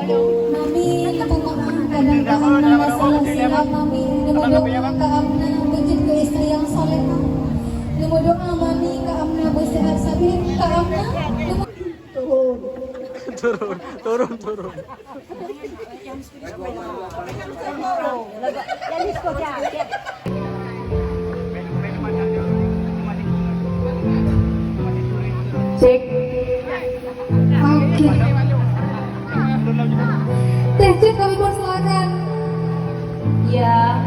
Mami, kadang kaamna salah silap mami. Numudoa kaamna menjadi ke istri yang salehah. Numudoa mami kaamna bersehat sabit kaamna. Turun. Cek. Oke. Teh cek kami persilakan. Ya.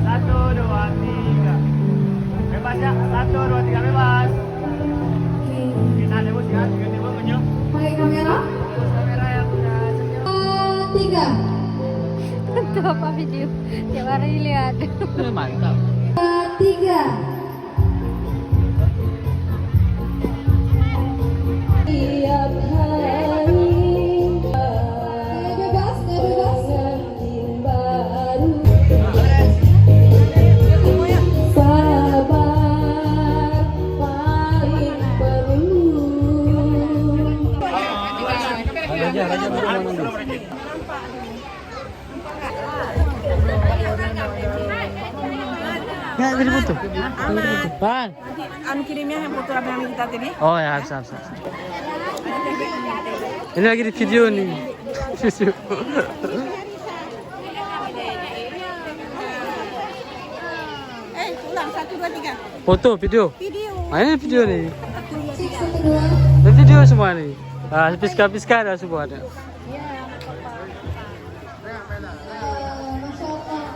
Satu, dua, tiga. Bebas ya. Satu, dua, tiga, bebas. Kita ada bos ya. Ganti bos menyok. Pakai kamera. Kamera yang udah senyum. 3. Itu apa video? Tiap hari lihat. Mantap. 3. Tiap hari bebas baru sabar paling perlu. Nggak jadi foto. Bang. Anu kirimnya yang foto abang kita tadi. Oh ya, bisa. Ini lagi di video nih. Video. Ulang 1 2 3. Foto, video. Video. Ini video nih. Cek 1 2. Ini video semua nih. Ah, piska-piska ada semua ada. Masya Allah.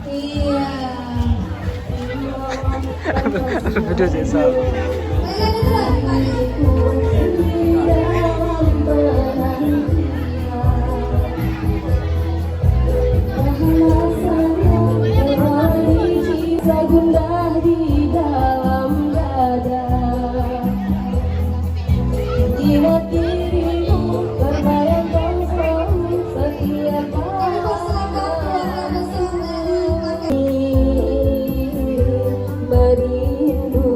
Iya. Video saya salah. Gundah di dalam dada. Ingat dirimu berbayang kosong setiap merindu.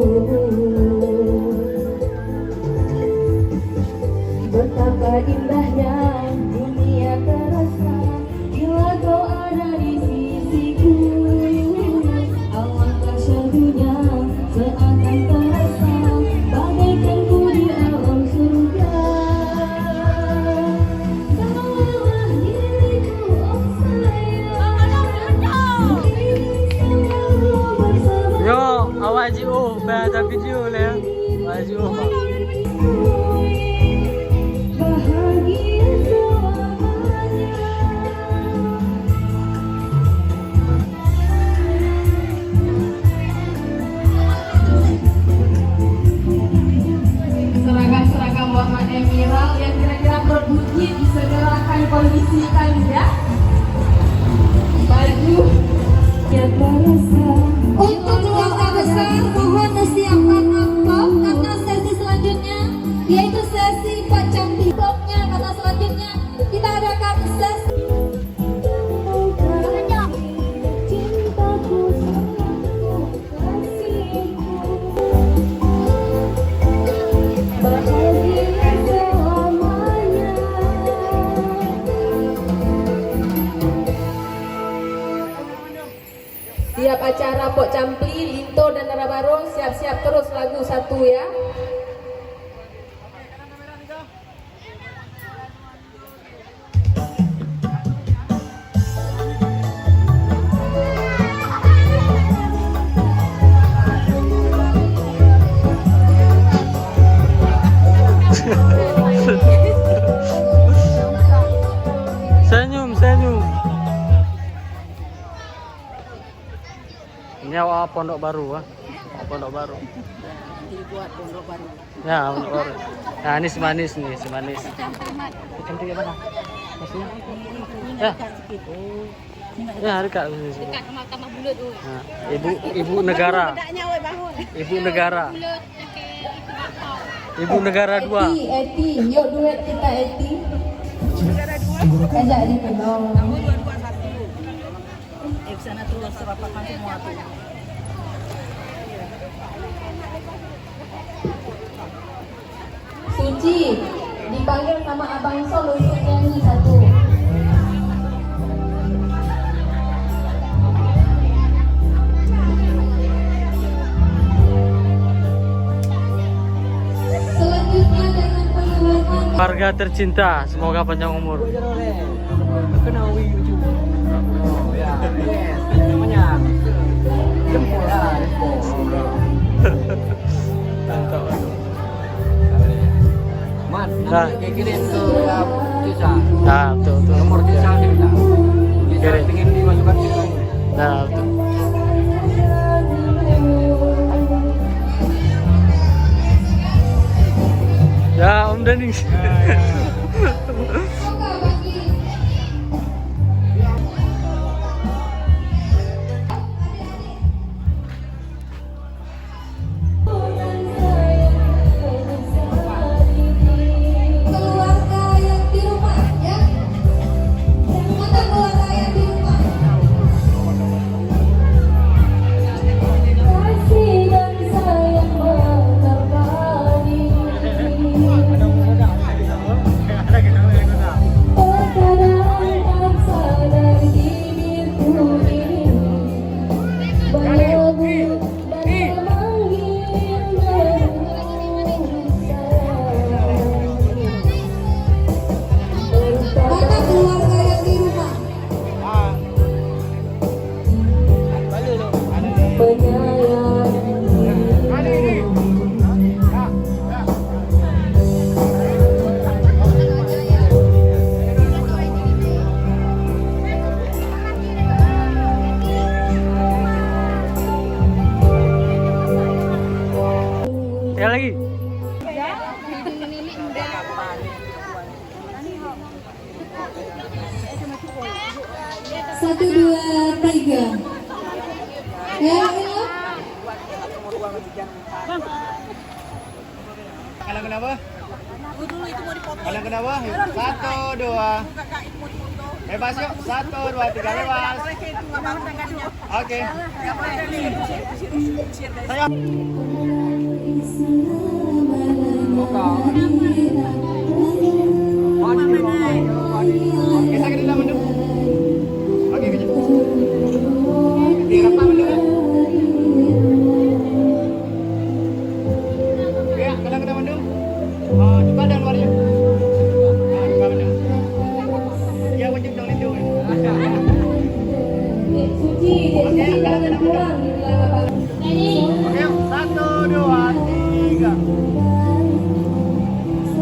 Betapa indahnya dunia terasa bila kau ada di sisiku. Alangkah syahdunya seakan terasa bagaikan ku di alam surga. Kaulah diriku, oh sayang. Selalu bersama. Yo, awak JO, ada video lah. Awak JO. Bahagia selamanya. Seragam-seragam warna emerald yang kira-kira berbunyi disegerakan kondisikan ya. Baju yang terasa. Untuk keluarga besar mohon disiapkan amplop karena sesi selanjutnya yaitu sesi pacang amplopnya karena selanjutnya kita adakan sesi cintaku sayangku kasihku bahagia selamanya. Siap acara Pok Campli, Linto dan Nara Baro, siap-siap terus lagu 1 ya. Senyum. Ini awak pondok baru, ah. Pondok baru. Dibuat pondok baru. Ya, pondok baru. Nah, ini si manis nih, si manis. Cantik apa? Maksudnya? Ya. Ya, dekat sini. Dekat sama bulut tu. Nah, ibu negara. Bedaknya woi bangun. Ibu negara. Bulut pakai itu bakau. Ibu negara 2. Eti, yuk duet kita Eti. Negara 2. Ajak di belum. Kamu dua-dua satu. Sana terus rapatkan semua tuh. Suci dipanggil sama Abang Sol untuk nyanyi satu. Selanjutnya dengan pengeluaran Warga tercinta, semoga panjang umur. Nah, kirim ke Tisa. nah betul betul. Nomor Tisa kita. Kita Kirim. ingin dimasukkan situ. Nah betul. Ya Om Daning. keluarga yang di rumah ya. Mana keluarga yang di rumah? Kasih dan sayang menemani. Terkadang tak sadar diriku ini belum dan memanggil mana keluarga yang di rumah? Ya lagi. Satu, dua, tiga. Ya, ya. Kalian kenapa? Dulu itu mau dipotong. Kalian kenapa? Satu, dua. Kakak itu mau dipotong. Bebas yuk. Satu, dua, tiga, bebas. Boleh kayak itu nggak bangun tangannya. Oke. Nggak boleh nih. Usir dari Saya. Kita ke dalam menu. Oke, kejap. Dirapa menu. Ya, kalian ke dalam menu. Coba dan luarnya. Coba menu. Ya, wajib jangan itu. Suci, Suci jangan pulang di belakang. Oke, satu, dua, tiga.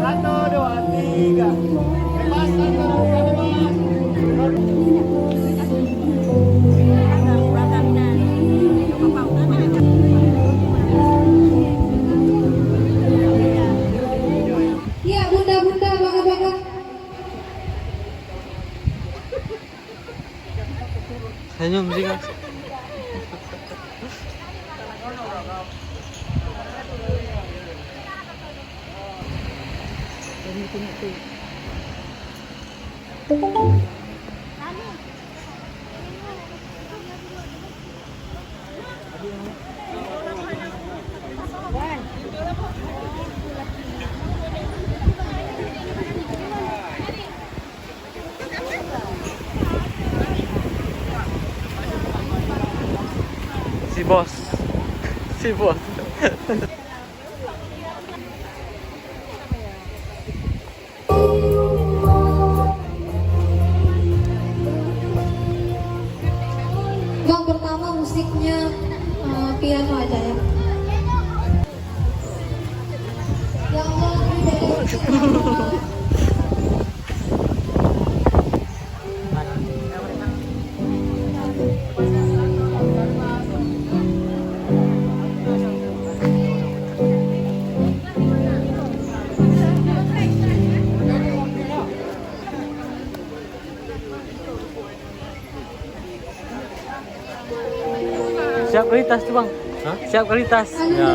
Satu, dua, tiga. Bebas, satu, dua, bebas. Iya, bunda-bunda, bangga-bangga. Senyum sih guys. Si bos. Si bos. Bang, pertama musiknya piano aja ya. Ya Allah, ini dari musik ya Allah. Siap kali tas tuh bang. Siap kali tas. Ya.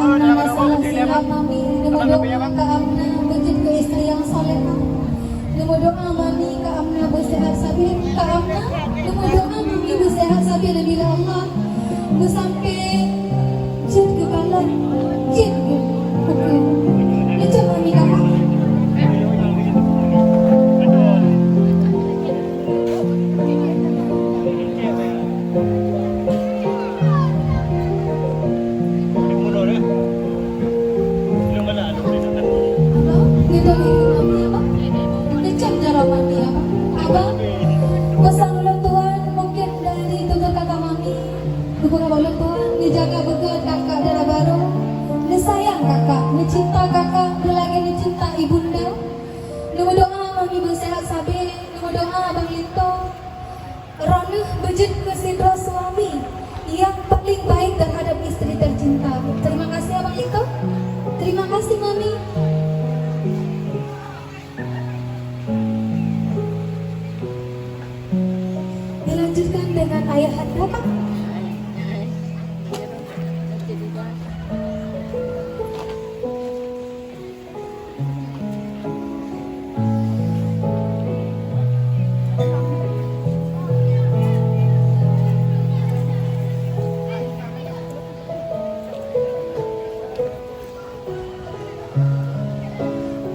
Amna masalah siap mami. Nemu doa ke Amna berjin ke istri yang solehah. Nemu doa mami ke Amna bersehat sabil ke Amna. Nemu doa mami bersehat sabil bila Allah. Sampai cip ke kanan, cip ke okey. Macam mami kakak. Gitu mami apa? Macam cara mami apa? Abang, pesan ulang Tuhan mungkin dari tutur kakak mami. Beberapa ulang Tuhan dijaga betul kakak darah baru. Dia sayang kakak, dia cinta kakak, dia lagi dia cinta ibunda. Nemu doa mami bersehat sabil, nemu doa abang Linto. Rona berjin ke sidra suami yang paling baik terhadap istri tercinta. Terima kasih abang Linto. Terima kasih mami. Dilanjutkan dengan ayah anda pak.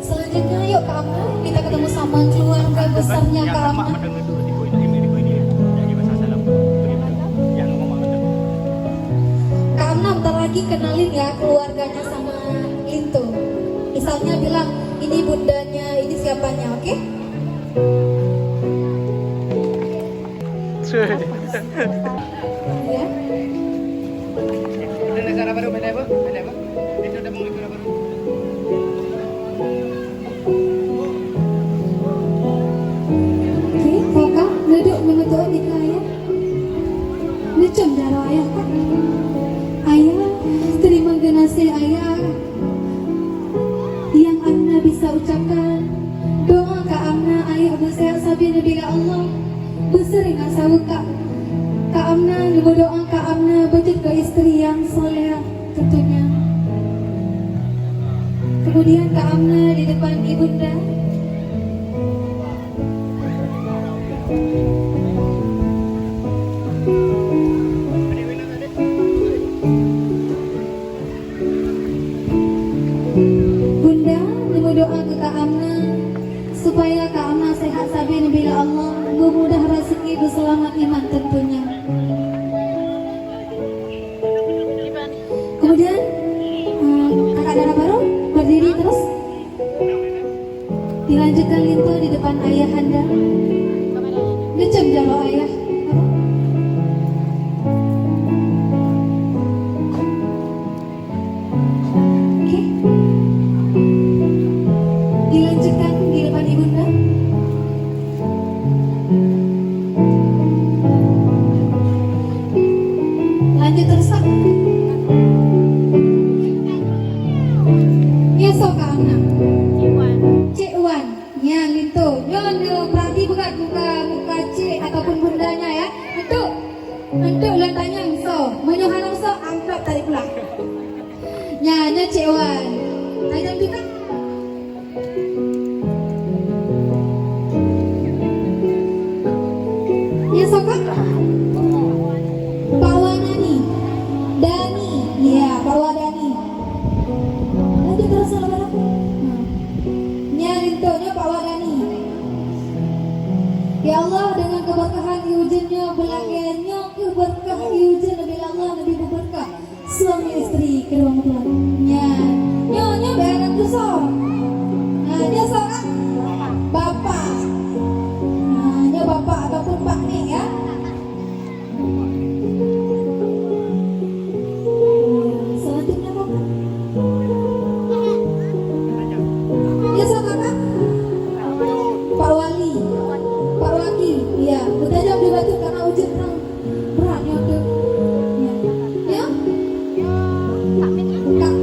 Selanjutnya yuk Kak Amna, kita ketemu sama keluarga besarnya Kak Amna. Kak Amna bentar lagi kenalin ya keluarganya sama Linto. Misalnya bilang ini bundanya, ini siapanya, oke? Ya. Negara baru beda apa? Beda apa? Itu udah mau negara baru. Oke, kakak duduk menutup di ayah. Lucum darah ayah kan? Ayah, terima kasih ayah yang Amna bisa ucapkan. Doa Kak Amna ayah bersehat sabil bila Allah bersering asa buka. Kak Amna berdoa Kak Amna berjin ke istri yang soleh tentunya. Kemudian Kak Amna di depan ibunda. Bunda nemu doa ke Kak Amna supaya Kak Amna sehat sabil bila Allah memudah rezeki berselamat iman tentunya. Kemudian kakak darah baru berdiri terus. Dilanjutkan Linto di depan ayah anda. Decem jalo ayah. Oke. Dilanjutkan di depan ibunda. Lanjut terus Kak. Ya so Kak Amna. Cik Wan, ya Linto. Nyo berarti bukan muka cik ataupun bundanya ya. Untuk lantanya so, menyohanam so amplop tadi pulang. Ya, nya Cik Wan. Ayo kita. Ya so Kak. Pak Wanani. Dani. Ya, Pak Wadani. Nanti terus lebar aku. Nya Linto, nya Pak Wadani. Ya Allah, dengan keberkahan iujennya belakangnya keberkah iujen Nabi Allah Nabi berkah suami istri kedua mempelainya. Nyonya bayaran tuh so. Nah, dia so kan? Bapak. Nah, nya bapak ataupun pak nih ya. Selanjutnya bapak. Ya so kakak. Pak Wali. Pak Wakil, iya, bertajam di batu karena ujian beratnya tuh. Ya, Kak Mini, kakak.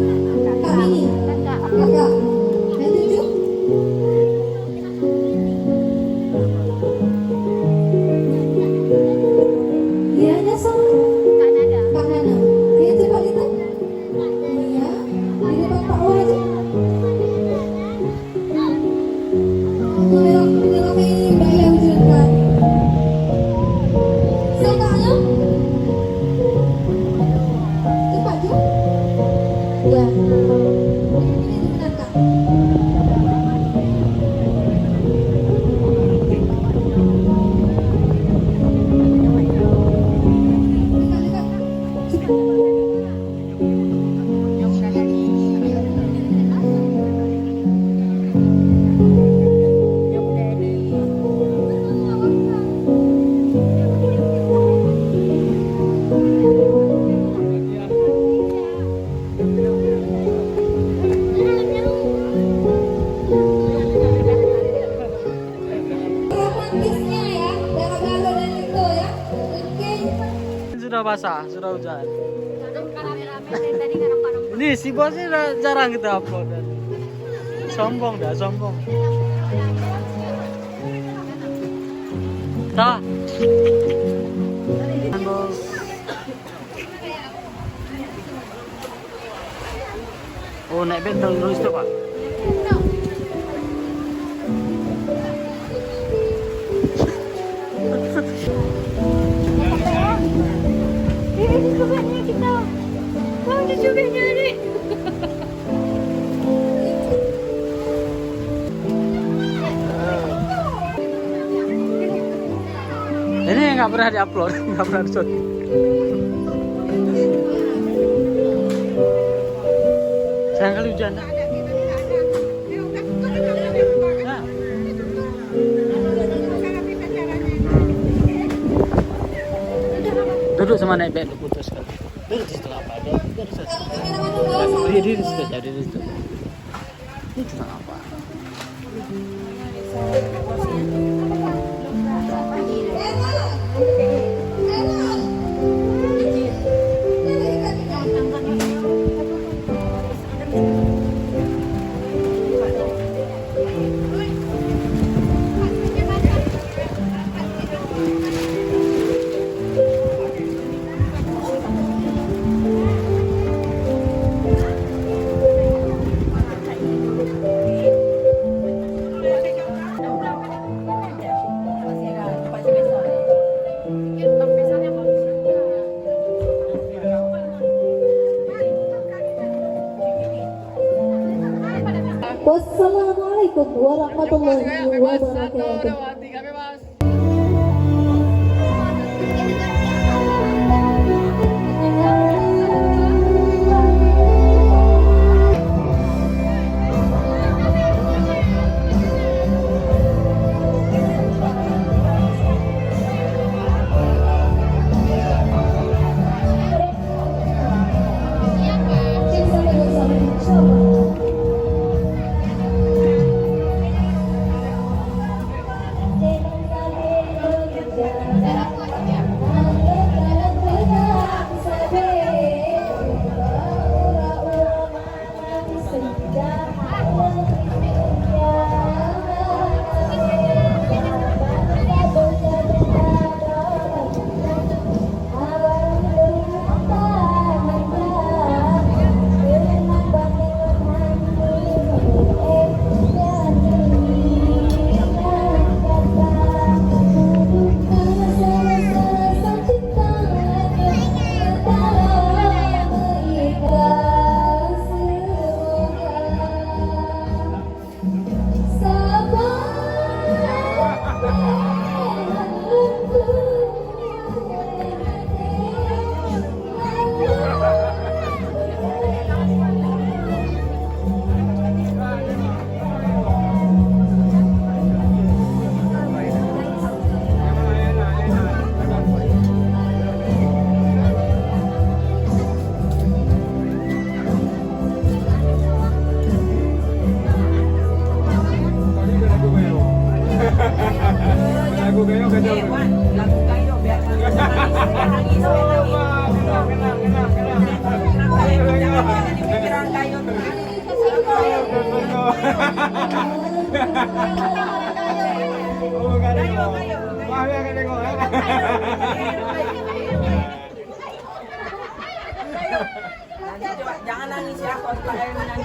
Ya. Ini benar Kak. Romantisnya ya, galo-galo dan itu ya. Oke. Sudah basah, sudah hujan. Rame-rame dari tadi nggak nampak. Ini si bosnya udah jarang kita upload. Sombong dah, sombong. Dah. Bos. Oh, naik benteng terus tuh, Pak. Ini cubeknya kita. Wah, ini cubeknya nih. Ini nggak pernah diupload, nggak pernah di-shot. Sayang kali hujan. Nah. Duduk sama naik bed putus kan. Duduk di situ apa? Duduk di situ. Di situ, jadi di situ. Ini tentang apa? Wassalamualaikum warahmatullahi wabarakatuh. Jangan nangis ya, kalau pakai menangis.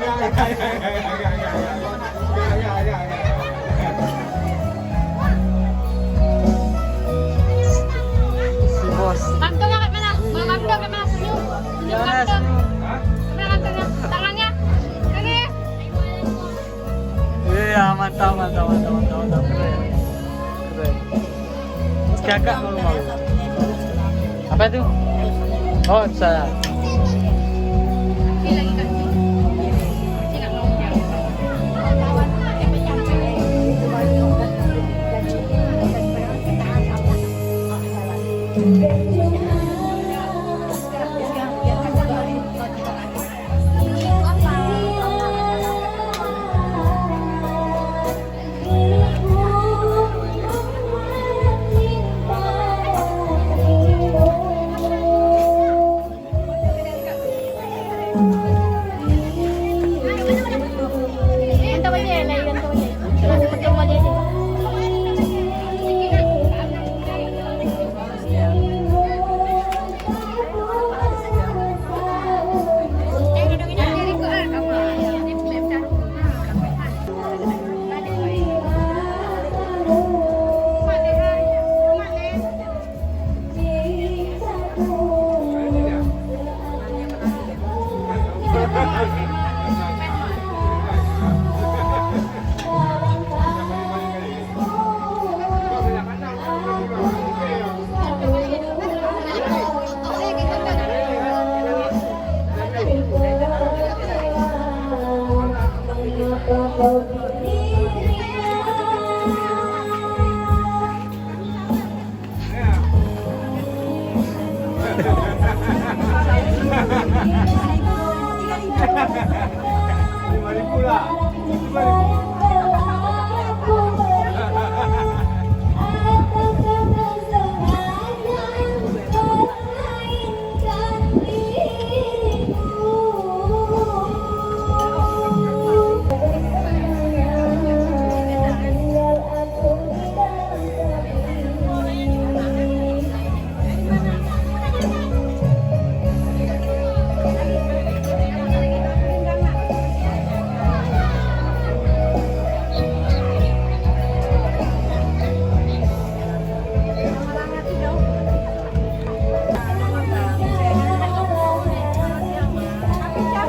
Si bos. Kantong yang kayak mana? Mau kantong kayak mana? Senyum. Senyum kantong. Mana kantongnya? Tangan. Mantap. Keren. Kakak mau. Apa itu? Oh, saya.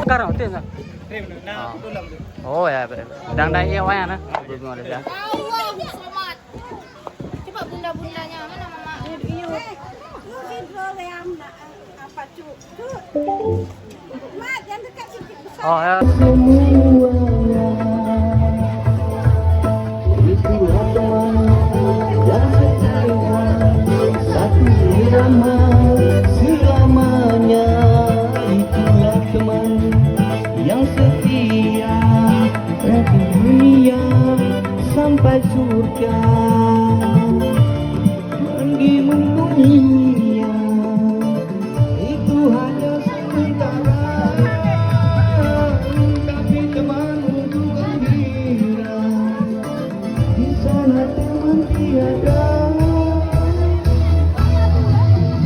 Sekarang itu ya. Oh ya, sedang naik ya wayang nah. Belum ada ya. Allah, selamat. Coba bunda-bundanya mana mama? Apa cu? Mat, yang dekat sikit besar. Oh ya. Satu irama selamanya, itulah teman yang setia untuk dunia sampai surga. Menggiling dunia itu hanya sementara, tapi teman untuk gembira di sana teman tiada.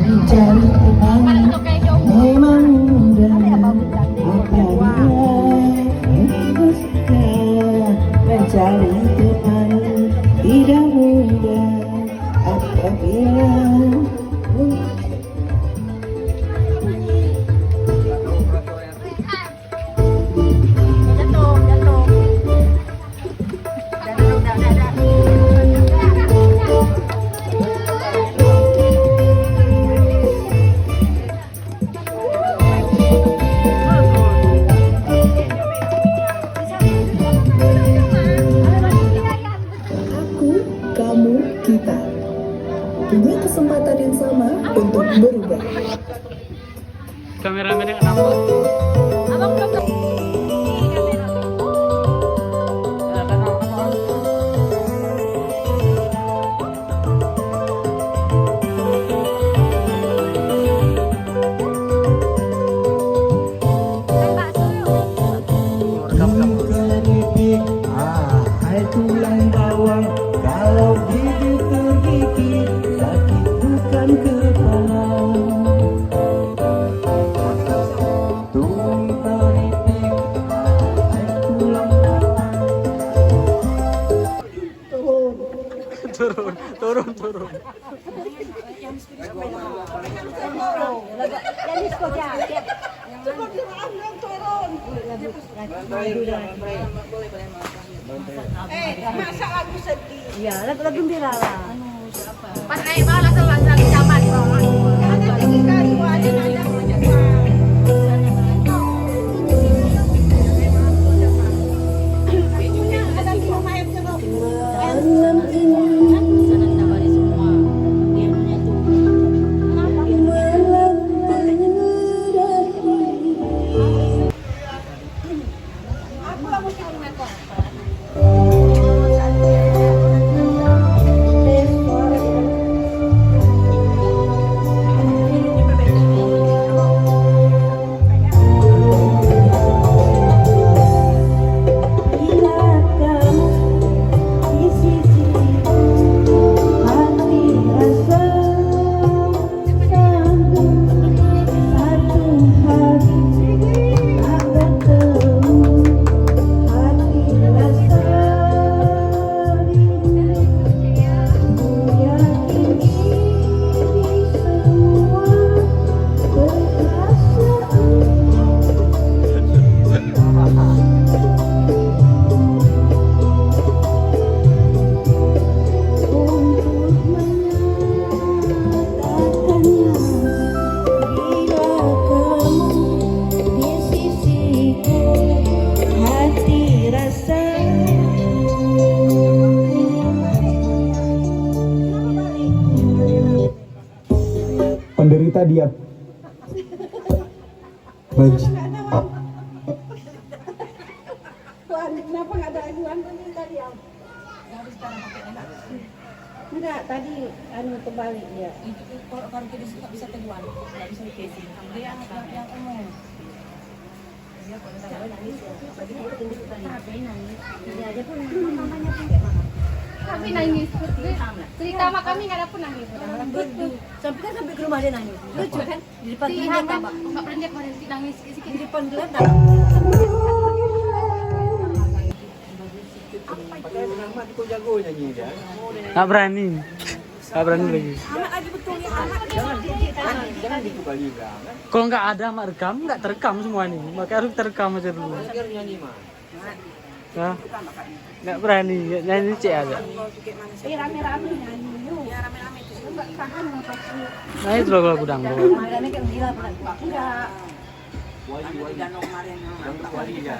Mencari teman memang mudah, apabila suka. Mencari teman tidak mudah, apabila kamu, kita punya kesempatan yang sama untuk berubah. Kameramennya kenapa? Abang belum Keripik, hai tulang bawang, kalau gigi tergigit sakit bukan kepala. Tulang keripik, hai tulang bawang. Turun. yang disco ya. Masa lagu sedih? Iya, lagu gembira lah. Pas naik bawah langsung lagi sama di bawah. Ada tiga dua ada nada Malam ini Sana tak balik semua. Dia punya tu. malam bila kamu di sisiku, hati rasa sambung satu hari tak bertemu, hati rasa rindu. Ku yakin ini semua untuk menyatakannya, bila kamu di sisiku, hati rasa Penderita diet. Baj. Kenapa nggak ada ajuan tadi ya? Enggak, tadi anu kebalik ya. Kalau kita suka bisa teguan, nggak bisa dikasih. Dia yang umum. Dia kalau tak nangis, tadi kita tunjuk tadi. Tapi nangis, dia aja pun mamanya pun kayak mana. Kami nangis. Cerita sama kami nggak ada pun nangis. Sampai kan sampai ke rumah dia nangis. Lucu kan? Di depan Si dia Hakan tabak. nggak pernah dia kemarin nangis sedikit. Di depan dia tabak. Pakai pengamat kau jago nyanyi dia. Nggak berani. Nggak berani lagi. Anak lagi betul ya anak. Jangan gitu kali kan. Kalau nggak ada mak rekam, nggak terekam semua nih. Makanya harus terekam aja dulu. Segar nyanyi mah. Nah, nggak berani. Nyanyi cek aja. Rame-rame nyanyi. Ya rame-rame itu. Nggak tahan apa sih. Nah itu loh lagu dangdut. Makanya kayak gila pernah. Enggak. Wali. Yang wali ya.